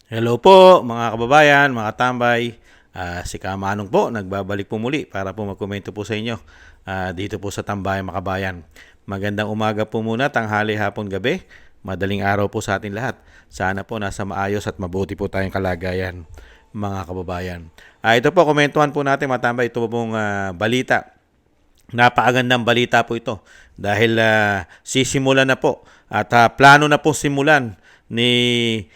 Hello po mga kababayan, mga tambay. Si Kamanong po, nagbabalik po muli para po magkomento po sa inyo dito po sa Tambayan Makabayan. Magandang umaga po muna, tanghali, hapon, gabi. Madaling araw po sa atin lahat. Sana po nasa maayos at mabuti po tayong kalagayan mga kababayan. Ito po, komentuhan po natin mga tambay. Ito pong balita. Napakagandang balita po ito dahil sisimulan na po at plano na po simulan ni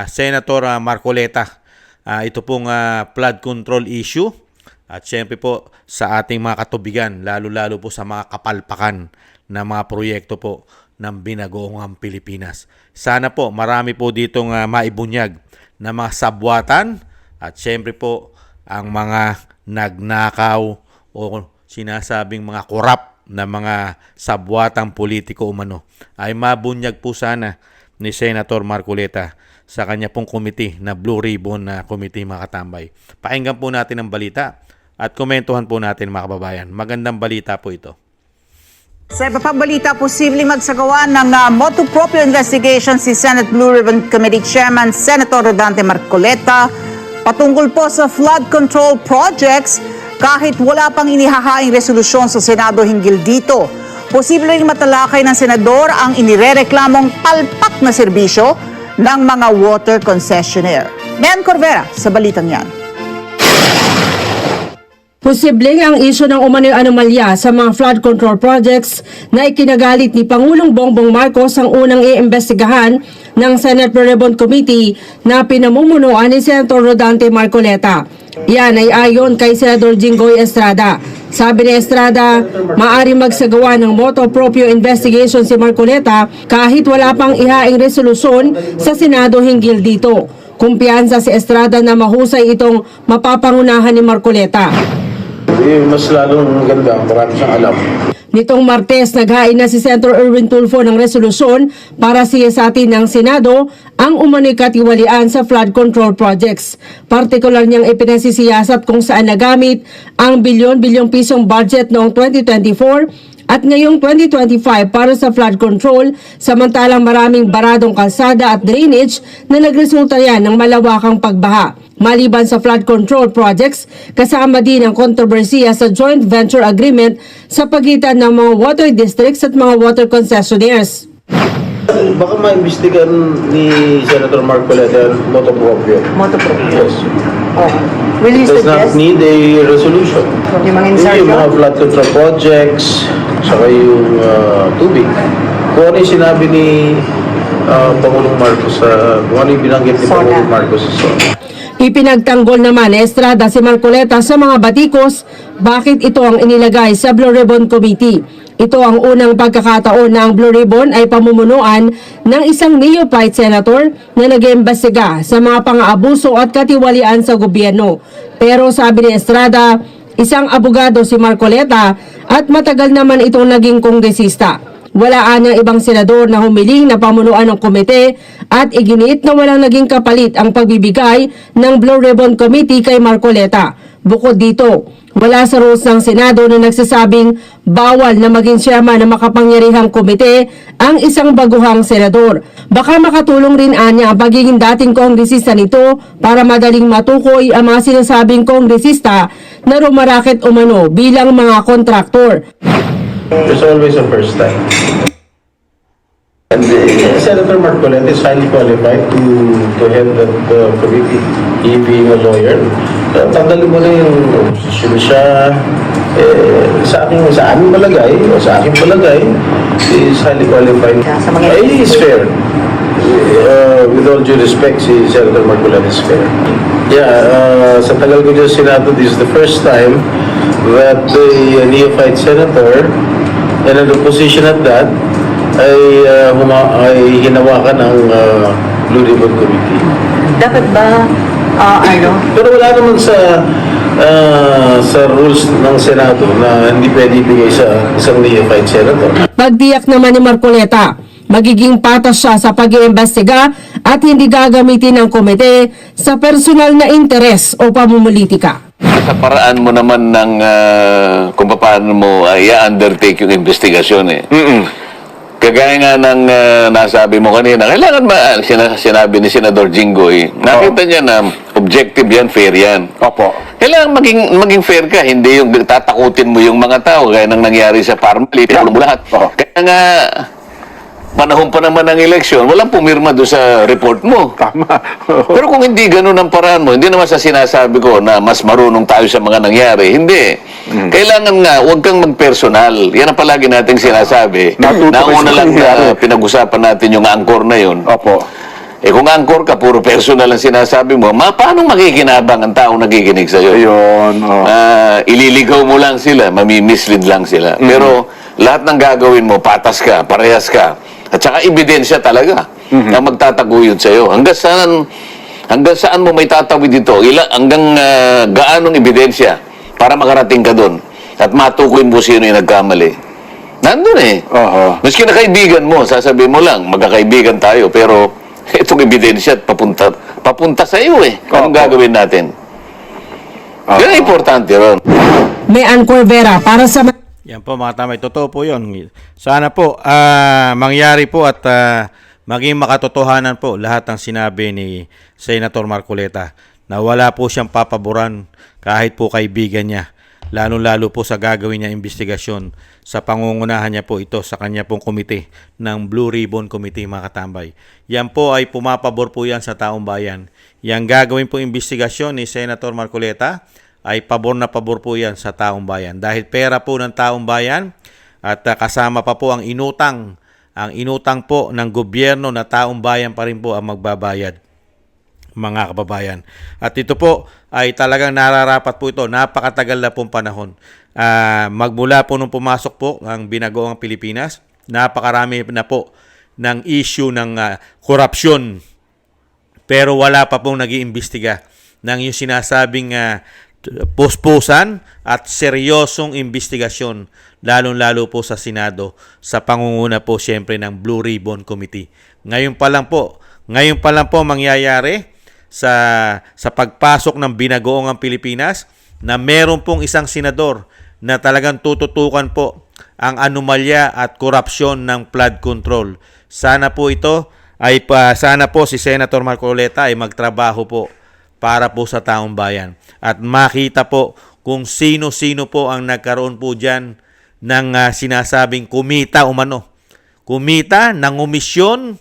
Senator Marcoleta. Ito pong flood control issue at syempre po sa ating mga katubigan, lalo-lalo po sa mga kapalpakan na mga proyekto po ng Binagoongang Pilipinas. Sana po marami po ditong maibunyag na mga sabwatan at syempre po ang mga nagnakaw o sinasabing mga korap na mga sabwatang politiko umano ay mabunyag po sana ni Senator Marcoleta sa kanya pong committee na Blue Ribbon na committee mga katambay. Pakinggan po natin ang balita at komentuhan po natin mga kababayan. Magandang balita po ito. Sa iba pang balita, posibleng magsagawa ng motu proprio investigation si Senate Blue Ribbon Committee Chairman Senator Rodante Marcoleta patungkol po sa flood control projects kahit wala pang inihahaing resolusyon sa Senado hinggil dito. Posible ring matalakay ng senador ang inirereklamong palpak na serbisyo ng mga water concessionaire. Mian Corvera sa balitang yan. Posibleng ang isyu ng umano'y anomalya sa mga flood control projects na ikinagalit ni Pangulong Bongbong Marcos ang unang iimbestigahan ng Senate Blue Ribbon Committee na pinamumunuan ni Senator Rodante Marcoleta. Yan ay ayon kay Senador Jinggoy Estrada. Sabi ni Estrada, maaari magsagawa ng motu proprio investigation si Marcoleta kahit wala pang ihaing resolusyon sa Senado hinggil dito. Kumpiyansa si Estrada na mahusay itong mapapangunahan ni Marcoleta. Mas lalong ganda, marami siyang alam. Nitong Martes, naghain na si Senator Erwin Tulfo ng resolusyon para siyasatin ng Senado ang umano'y katiwalian sa flood control projects. Partikular niyang ipinasisiyasat kung saan nagamit ang bilyon-bilyong pisong budget noong 2024 at ngayong 2025 para sa flood control, samantalang maraming baradong kalsada at drainage na nagresulta yan ng malawakang pagbaha. Maliban sa flood control projects, kasama din ang kontrobersiya sa joint venture agreement sa pagitan ng mga water districts at mga water concessionaires. Baka maimbestigan ni Senator Marcoleta ang motu proprio. Motu proprio. Yes. Oh. Will you Does not suggest need a resolution. yung mga Yung mga insertion? flood control projects, saka yung tubig. Kung ano yung sinabi ni Pangulong Marcos, kung ano yung binanggit ni Pangulong Marcos sa Ipinagtanggol naman ni Estrada si Marcoleta sa mga batikos bakit ito ang inilagay sa Blue Ribbon Committee. Ito ang unang pagkakataon na ang Blue Ribbon ay pamumunuan ng isang neophyte senator na nag-iimbestiga sa mga pang-aabuso at katiwalian sa gobyerno. Pero sabi ni Estrada, isang abogado si Marcoleta at matagal naman itong naging kongresista. Wala anyang ibang senador na humiling na pamunuan ng komite at iginiit na walang naging kapalit ang pagbibigay ng Blue Ribbon Committee kay Marcoleta. Bukod dito, wala sa rules ng Senado na nagsasabing bawal na maging chairman ng makapangyarihang komite ang isang baguhang senador. Baka makatulong rin anya ang pagiging dating kongresista nito para madaling matukoy ang mga sinasabing kongresista na rumaraket umano bilang mga kontraktor. There's always a first time. And Senator Marcoleta is highly qualified to head that committee. He being a lawyer, tanggalin mo na yung obsession siya. Sa aking palagay, o sa aking palagay, he is highly qualified. He is fair. With all due respect, si Senator Marcoleta is fair. Yeah, sa tagal ko dyan Senado, this is the first time that a neophyte senator and in the position at that ay hinawakan ng Blue Ribbon Committee. Dapat ba, Pero wala naman sa rules ng Senado na hindi pwede ibigay sa isang neophyte senator. Pagdiyak naman ni Marcoleta, magiging patas siya sa pag-iimbestiga at hindi gagamitin ng komite sa personal na interes o pamumulitika. Sa paraan mo naman ng kung paano mo i-undertake yung investigasyon eh. Kagaya nga ng nasabi mo kanina, kailangan sinabi ni Senador Jinggoy, nakita niya na objective yan, fair yan. Opo. Kailangan maging fair ka, hindi yung tatakutin mo yung mga tao, gaya ng nangyari sa Parmali, pinulong mo lahat. Oo. Kaya nga, panahon pa naman ng eleksyon, walang pumirma doon sa report mo. Tama. Pero kung hindi ganun ang paraan mo, hindi naman sa sinasabi ko na mas marunong tayo sa mga nangyari. Hindi. Kailangan nga, huwag kang mag-personal. Yan ang palagi nating sinasabi. Natutukoy Nauna sa lang nangyari. na pinag-usapan natin yung angkor na yun. Opo. Kung angkor ka, puro personal ang sinasabi mo, paano makikinabang ang taong nakikinig sa'yo? Ayun. Ililigaw mo lang sila, mamimislead lang sila. Pero lahat ng gagawin mo, patas ka, parehas ka. At saka ebidensya talaga na magtataguyod sa'yo. Hanggang saan mo may tatawid dito? Hanggang gaanong ebidensya para makarating ka doon at matukoy mo sino yung nagkamali. Nandun eh. Oo. Maski na kaibigan mo, sasabihin mo lang, magkakaibigan tayo, pero itong ebidensya at papunta sa iyo eh. Anong gagawin natin? Yan ang importante ron. May Ann Vera para sa Yan po mga tamay, totoo po yun. Sana po mangyari po at maging makatotohanan po lahat ng sinabi ni Senator Marcoleta na wala po siyang papaboran kahit po kaibigan niya. Lalo-lalo po sa gagawin niya investigasyon sa pangungunahan niya po ito sa kanya pong komite ng Blue Ribbon Committee mga katambay. Yan po ay pumapabor po yan sa taong bayan. Yang gagawin po investigasyon ni Senator Marcoleta ay pabor na pabor po yan sa taong bayan. Dahil pera po ng taong bayan at kasama pa po ang inutang. Ang inutang po ng gobyerno na taong bayan pa rin po ang magbabayad, mga kababayan. At ito po ay talagang nararapat po ito. Napakatagal na pong panahon. Magmula po nung pumasok po ang Binagoong Pilipinas, napakarami na po ng issue ng korupsyon. Pero wala pa pong nag-iimbestiga ng yung sinasabing puspusan at seryosong investigasyon, lalong-lalo po sa Senado, sa pangunguna po siyempre ng Blue Ribbon Committee. Ngayon pa lang po mangyayari sa pagpasok ng Binagoong Pilipinas na meron pong isang senador na talagang tututukan po ang anomalya at korupsyon ng flood control. Sana po si Senator Marcoleta ay magtrabaho po para po sa taong bayan at makita po kung sino-sino po ang nagkaroon po dyan ng sinasabing kumita umano. Kumita ng omisyon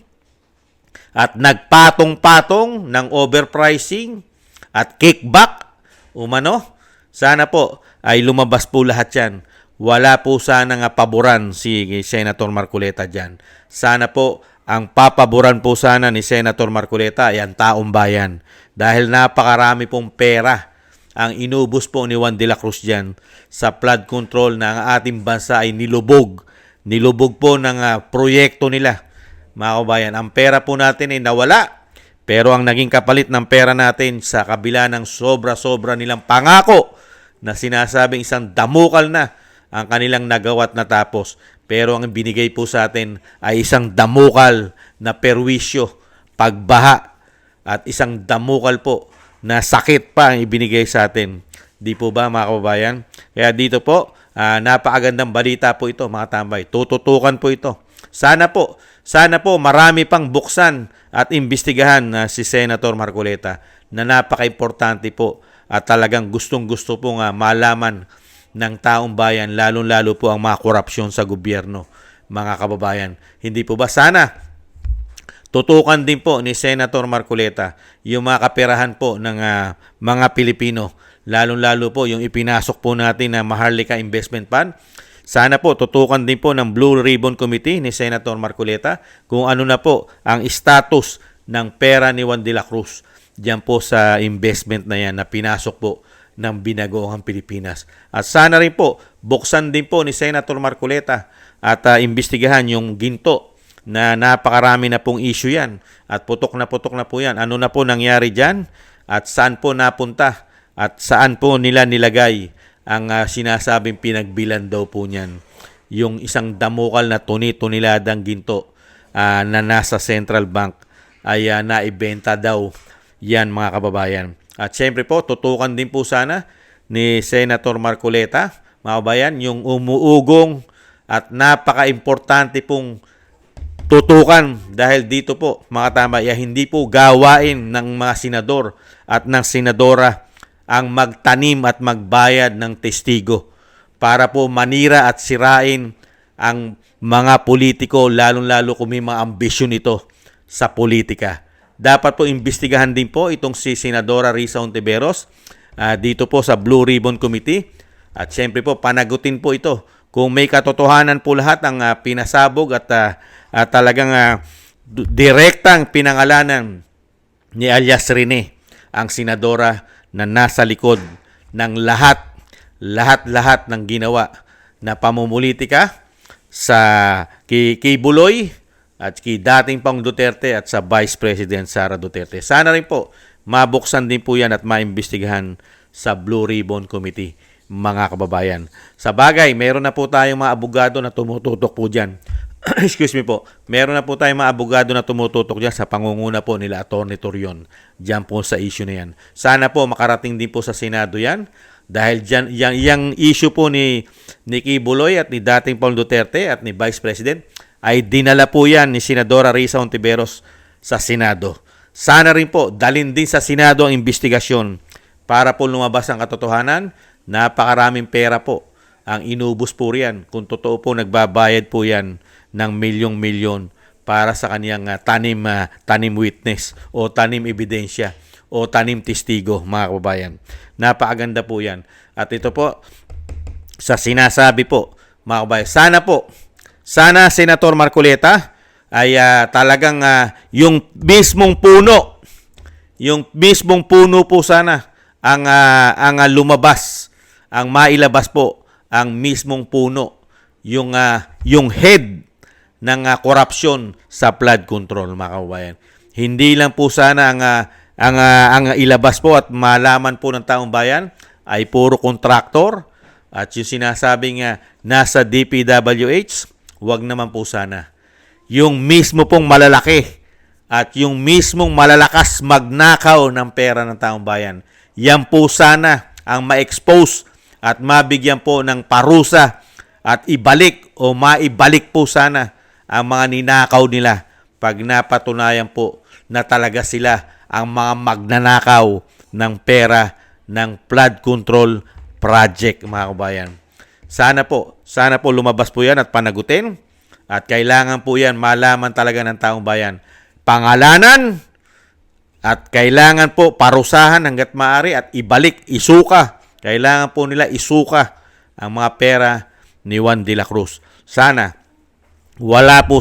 at nagpatong-patong ng overpricing at kickback umano. Sana po ay lumabas po lahat yan. Wala po sana nga paboran si Senator Marcoleta dyan. Sana po ang papaboran po sana ni Senator Marcoleta ay ang taong bayan. Dahil napakarami pong pera ang inubos po ni Juan de la Cruz dyan sa flood control na ang ating bansa ay nilubog. Nilubog po ng proyekto nila. Mga kabayan, ang pera po natin ay nawala. Pero ang naging kapalit ng pera natin sa kabila ng sobra-sobra nilang pangako na sinasabing isang damukal na ang kanilang nagawa at natapos. Pero ang binigay po sa atin ay isang damukal na perwisyo, pagbaha, at isang damukal po na sakit pa ang ibinigay sa atin. Di po ba mga kababayan? Kaya dito po, napakagandang balita po ito mga tambay. Tututukan po ito. Sana po marami pang buksan at imbestigahan si Senator Marcoleta na napaka-importante po at talagang gustong-gusto pong malaman ng taong bayan, lalong-lalo po ang mga korupsyon sa gobyerno, mga kababayan. Hindi po ba sana tutukan din po ni Senator Marcoleta yung mga kaperahan po ng mga Pilipino, lalong-lalo po yung ipinasok po natin na Maharlika Investment Fund. Sana po tutukan din po ng Blue Ribbon Committee ni Senator Marcoleta kung ano na po ang status ng pera ni Juan de la Cruz diyan po sa investment na yan na pinasok po ng Binagoong Pilipinas. At sana rin po buksan din po ni Senator Marcoleta at imbestigahan yung ginto na napakarami na pong issue yan at putok na po yan. Ano na po nangyari dyan at saan po napunta at saan po nila nilagay ang sinasabing pinagbilan daw po niyan. Yung isang damukal na tuni-tuniladang ginto na nasa Central Bank ay naibenta daw yan mga kababayan. At syempre po, tutukan din po sana ni Senator Marcoleta, mga kababayan, yung umuugong at napaka-importante pong tutukan dahil dito po mga tama, hindi po gawain ng mga senador at ng senadora ang magtanim at magbayad ng testigo para po manira at sirain ang mga politiko, lalong-lalo kung may mga ambisyon ito sa politika. Dapat po imbestigahan din po itong si Senadora Risa Hontiveros dito po sa Blue Ribbon Committee. At syempre po, panagutin po ito kung may katotohanan po lahat ang pinasabog at talagang direktang pinangalanan ni alias Rene, ang senadora na nasa likod ng lahat ng ginawa na pamumulitika sa kay Buloy at kay dating Pangulong Duterte at sa Vice President Sara Duterte. Sana rin po mabuksan din po yan at maimbestigahan sa Blue Ribbon Committee, mga kababayan. Sa bagay, meron na po tayong mga abogado na tumututok po dyan. Excuse me po. Meron na po tayong mga abogado na tumututok dyan sa pangunguna po nila Atty. Torion. Dyan po sa issue na yan. Sana po makarating din po sa Senado yan. Dahil dyan, yung issue po ni Kay Buloy at ni dating Pangulong Duterte at ni Vice President ay dinala po yan ni Senadora Risa Hontiveros sa Senado. Sana rin po dalhin din sa Senado ang investigasyon para po lumabas ang katotohanan. Napakaraming pera po ang inubos po riyan. Kung totoo po, nagbabayad po yan ng milyong-milyon para sa kaniyang tanim witness o tanim ebidensya o tanim testigo, mga kababayan. Napakaganda po yan. At ito po, sa sinasabi po, mga kababayan, sana Senator Marcoleta ay talagang yung mismong puno po sana ang lumabas, ang mailabas po, ang mismong puno, yung head ng korupsyon sa flood control, mga kababayan. Hindi lang po sana ang ilabas po at malaman po ng taong bayan ay puro kontraktor at yung sinasabing nasa DPWH, wag naman po sana. Yung mismo pong malalaki at yung mismong malalakas magnakaw ng pera ng taong bayan, yan po sana ang ma-expose at mabigyan po ng parusa at ibalik o maibalik po sana ang mga ninakaw nila pag napatunayan po na talaga sila ang mga magnanakaw ng pera ng flood control project, mga kabayan. Sana po lumabas po yan at panagutin at kailangan po yan malaman talaga ng taong bayan. Pangalanan at kailangan po parusahan hanggat maaari at ibalik, isuka. Kailangan po nila isuka ang mga pera ni Juan de la Cruz. Sana wag po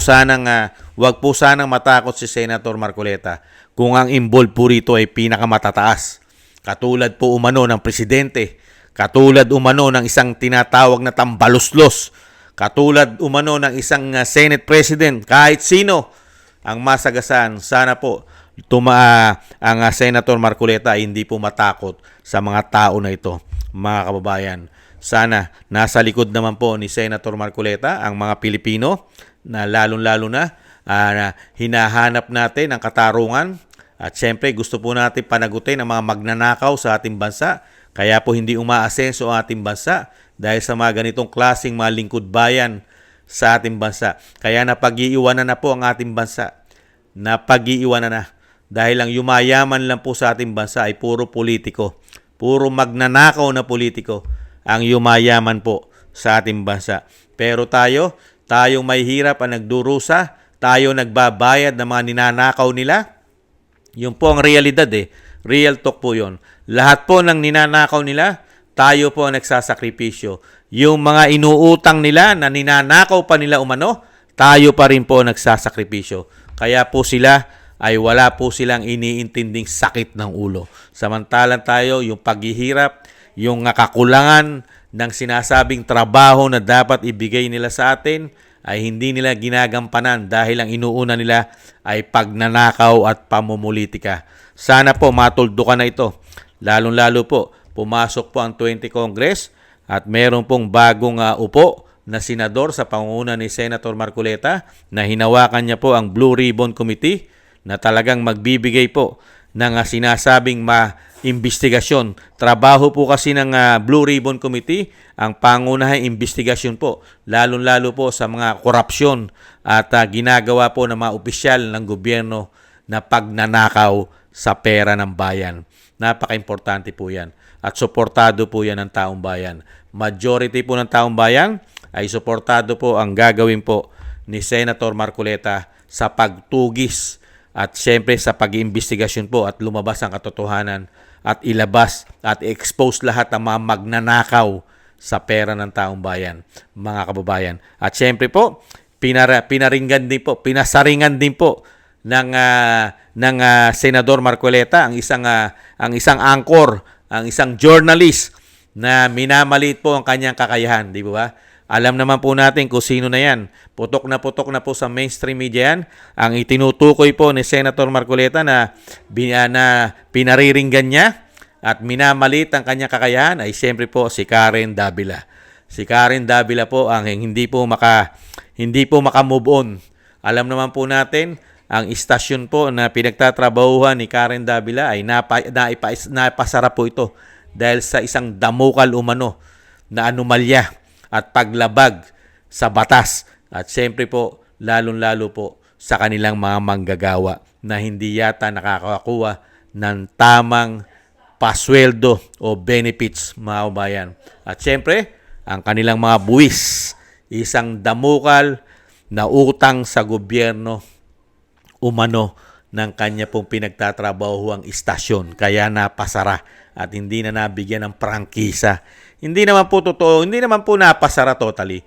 sanang matakot si Senator Marcoleta kung ang involved po rito ay pinakamatataas. Katulad po umano ng presidente, katulad umano ng isang tinatawag na tambaluslos, katulad umano ng isang Senate President, kahit sino ang masagasaan. Sana po ang Senator Marcoleta ay hindi po matakot sa mga tao na ito, mga kababayan. Sana nasa likod naman po ni Senator Marcoleta ang mga Pilipino na lalong-lalo na hinahanap natin ang katarungan at syempre gusto po natin panagutin ang mga magnanakaw sa ating bansa. Kaya po hindi umaasenso ang ating bansa dahil sa mga ganitong klaseng mga lingkod bayan sa ating bansa. Kaya napag-iiwanan na po ang ating bansa. Napag-iiwanan na. Dahil ang yumayaman lang po sa ating bansa ay puro politiko. Puro magnanakaw na politiko ang yumayaman po sa ating bansa. Pero tayong may hirap ang nagdurusa, tayo nagbabayad ng mga ninanakaw nila. Yun po ang realidad Real talk po yun. Lahat po ng ninanakaw nila, tayo po ang nagsasakripisyo. Yung mga inuutang nila na ninanakaw pa nila umano, tayo pa rin po nagsasakripisyo. Kaya po sila ay wala po silang iniintinding sakit ng ulo. Samantalang tayo, yung paghihirap, yung kakulangan ng sinasabing trabaho na dapat ibigay nila sa atin, ay hindi nila ginagampanan dahil ang inuuna nila ay pagnanakaw at pamumulitika. Sana po matuldukan na ito. Lalong-lalo po, pumasok po ang 20 Congress at meron pong bagong upo na senador sa pangunguna ni Senator Marcoleta na hinawakan niya po ang Blue Ribbon Committee na talagang magbibigay po ng sinasabing investigasyon. Trabaho po kasi ng Blue Ribbon Committee ang pangunahing investigasyon po, lalong-lalo po sa mga korupsyon at ginagawa po ng mga opisyal ng gobyerno na pagnanakaw sa pera ng bayan. Napaka-importante po yan. At suportado po yan ng taong bayan. Majority po ng taong bayan ay suportado po ang gagawin po ni Senator Marcoleta sa pagtugis at siyempre sa pag-iimbestigasyon po at lumabas ang katotohanan at ilabas at expose lahat ng mga magnanakaw sa pera ng taong bayan, mga kababayan. At siyempre po, pinasaringan din po ng Senador Marcoleta ang isang anchor, ang isang journalist na minamaliit po ang kanyang kakayahan, di ba? Alam naman po natin kung sino na yan. Putok na po sa mainstream media yan. Ang itinutukoy po ni Senator Marcoleta na pinariringgan niya at minamalit ang kanyang kakayahan ay siyempre po si Karen Davila. Si Karen Davila po ang hindi po maka-move on. Alam naman po natin, ang istasyon po na pinagtatrabahuhan ni Karen Davila ay napasara po ito dahil sa isang damukal umano na anomalya at paglabag sa batas at siyempre po lalong-lalo po sa kanilang mga manggagawa na hindi yata nakakakuha ng tamang pasweldo o benefits, mga kabayan. At siyempre, ang kanilang mga buwis, isang damukal na utang sa gobyerno umano ng kanya pong pinagtatrabaho ang istasyon. Kaya napasara at hindi na nabigyan ng prangkisa. Hindi naman po totoo, hindi naman po napasara totally.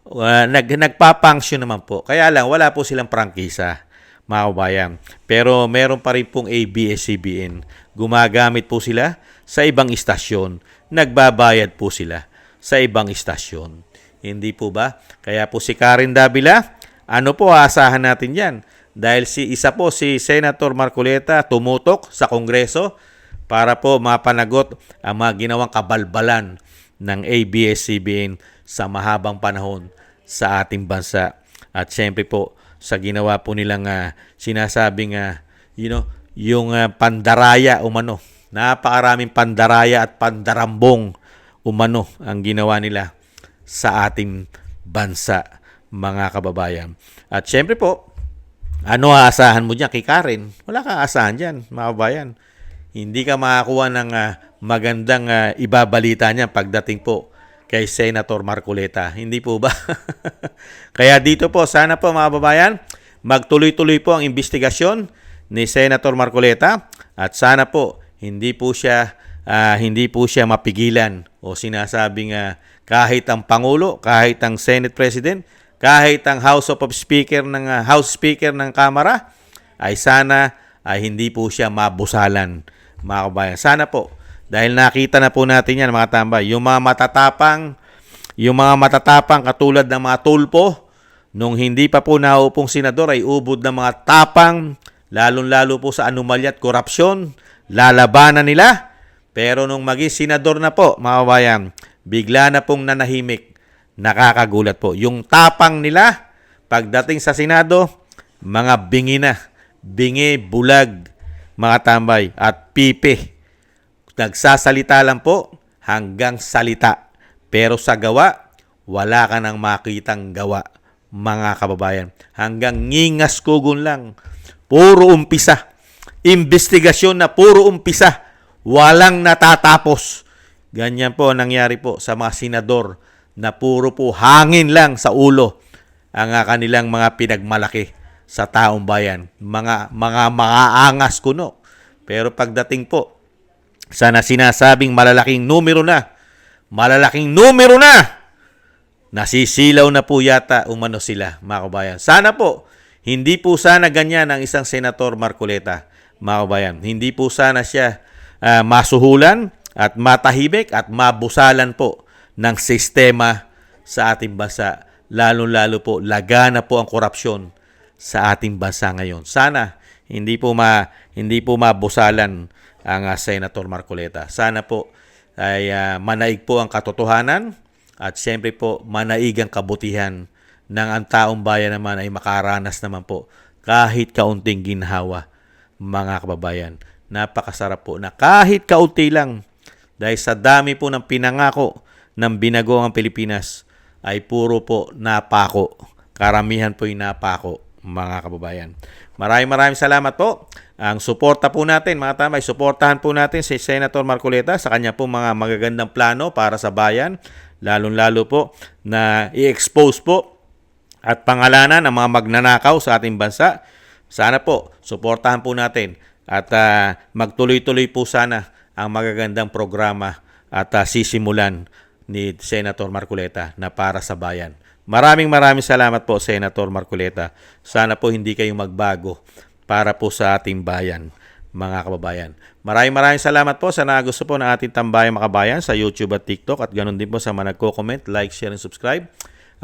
Nagpapanksyon naman po. Kaya lang, wala po silang prangkisa, mga kabayan. Pero meron pa rin pong ABS-CBN. Gumagamit po sila sa ibang istasyon. Nagbabayad po sila sa ibang istasyon. Hindi po ba? Kaya po si Karen Davila, ano po aasahan natin yan? Dahil si Senator Marcoleta tumutok sa Kongreso para po mapanagot ang mga ginawang kabalbalan ng ABS-CBN sa mahabang panahon sa ating bansa. At siyempre po sa ginawa po nilang sinasabing yung pandaraya umano. Napakaraming pandaraya at pandarambong umano ang ginawa nila sa ating bansa, mga kababayan. At siyempre po, ano aasahan mo dyan kay Karen? Wala kang aasahan dyan, mga kababayan. Hindi ka makakuha ng magandang ibabalita niya pagdating po kay Senator Marcoleta. Hindi po ba? Kaya dito po, sana po mga kababayan, magtuloy-tuloy po ang investigasyon ni Senator Marcoleta at sana po hindi po siya mapigilan o sinasabing kahit ang Pangulo, kahit ang Senate President, kahit ang House Speaker ng Kamara ay sana ay hindi po siya mabusalan, mga kabayan. Sana po, dahil nakita na po natin yan, mga tambay, yung mga matatapang katulad ng mga tulpo, nung hindi pa po naupong senador ay ubod ng mga tapang, lalong-lalo po sa anomalya at korupsyon, lalabanan nila. Pero nung maging senador na po, mga kabayan, bigla na pong nanahimik. Nakakagulat po. Yung tapang nila, pagdating sa Senado, mga bingi na. Bingi, bulag, mga tambay, at pipi. Nagsasalita lang po hanggang salita. Pero sa gawa, wala ka nang makitang gawa, mga kababayan. Hanggang ngingas kugon lang. Puro umpisa. Investigasyon na puro umpisa. Walang natatapos. Ganyan po ang nangyari po sa mga senador na puro po hangin lang sa ulo ang kanilang mga pinagmalaki sa taong bayan. Mga angas kuno. Pero pagdating po sa sinasabing malalaking numero na, nasisilaw na po yata umano sila, mga kabayan. Sana po, hindi po sana ganyan ang isang Senator Marcoleta, mga kabayan. Hindi po sana siya masuhulan at matahimik at mabusalan po ng sistema sa ating bansa. Lalo-lalo po, lagana po ang korupsyon sa ating bansa ngayon. Sana hindi po mabusalan ang Senator Marcoleta. Sana po ay manaig po ang katotohanan at siyempre po manaig ang kabutihan ng ang taong bayan naman ay makaranas naman po kahit kaunting ginhawa mga kababayan. Napakasarap po na kahit kaunti lang dahil sa dami po ng pinangako ng binago ang Pilipinas ay puro po napako. Karamihan po yung napako, mga kababayan. Maraming salamat po. Ang suporta po natin, mga tambay, suportahan po natin si Senator Marcoleta sa kanya po mga magagandang plano para sa bayan, lalong-lalo po na i-expose po at pangalanan ang mga magnanakaw sa ating bansa. Sana po, suportahan po natin at magtuloy-tuloy po sana ang magagandang programa at sisimulan ni Senator Marcoleta na para sa bayan. Maraming salamat po, Senator Marcoleta. Sana po hindi kayo magbago para po sa ating bayan, mga kababayan. Maraming salamat po sa nagusto po ng ating Tambayang Makabayan sa YouTube at TikTok at ganoon din po sa mga nagko-comment, like, share, and subscribe.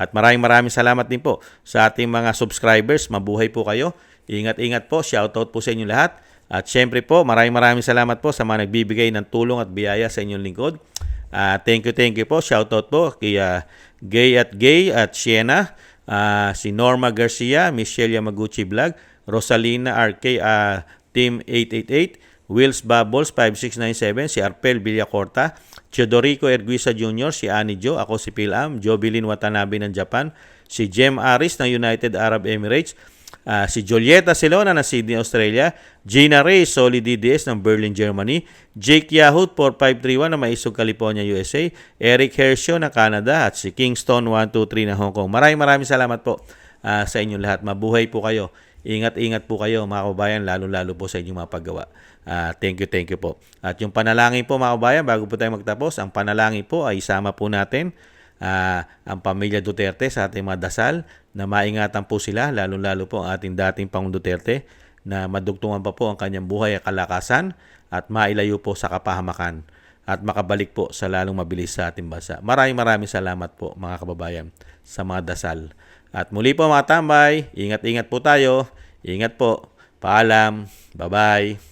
At maraming salamat din po sa ating mga subscribers. Mabuhay po kayo. Ingat-ingat po. Shoutout po sa inyo lahat. At syempre po, maraming salamat po sa mga nagbibigay ng tulong at biyaya sa inyong lingkod. Thank you po. Shoutout po kay Gay at Sienna, si Norma Garcia, Michelle Yamaguchi Vlog, Rosalina RK, Team 888, Wills Bubbles 5697, si Arpel Villacorta, Teodorico Erguisa Jr., si Annie Jo, ako si Pilam, Jobilin Watanabe ng Japan, si Jem Aris ng United Arab Emirates, si Julieta Silona ng Sydney, Australia, Gina Reyes, Solid DDS ng Berlin, Germany, Jake Yahoo 4531 ng Maisog, California, USA, Eric Hershaw ng Canada, at si Kingston 123 ng Hong Kong. Maraming salamat po sa inyong lahat. Mabuhay po kayo. Ingat-ingat po kayo, mga kababayan, lalo-lalo po sa inyong mga paggawa. Thank you po. At yung panalangin po, mga kababayan, bago po tayo magtapos, ang panalangin po ay isama po natin ang pamilya Duterte sa ating mga dasal na maingatan po sila, lalo-lalo po ang ating dating Pangulong Duterte na madugtungan pa po ang kanyang buhay at kalakasan at mailayo po sa kapahamakan at makabalik po sa lalong mabilis sa ating bansa. Maraming salamat po, mga kababayan, sa mga dasal. At muli po, mga tambay, ingat-ingat po tayo. Ingat po. Paalam. Bye-bye.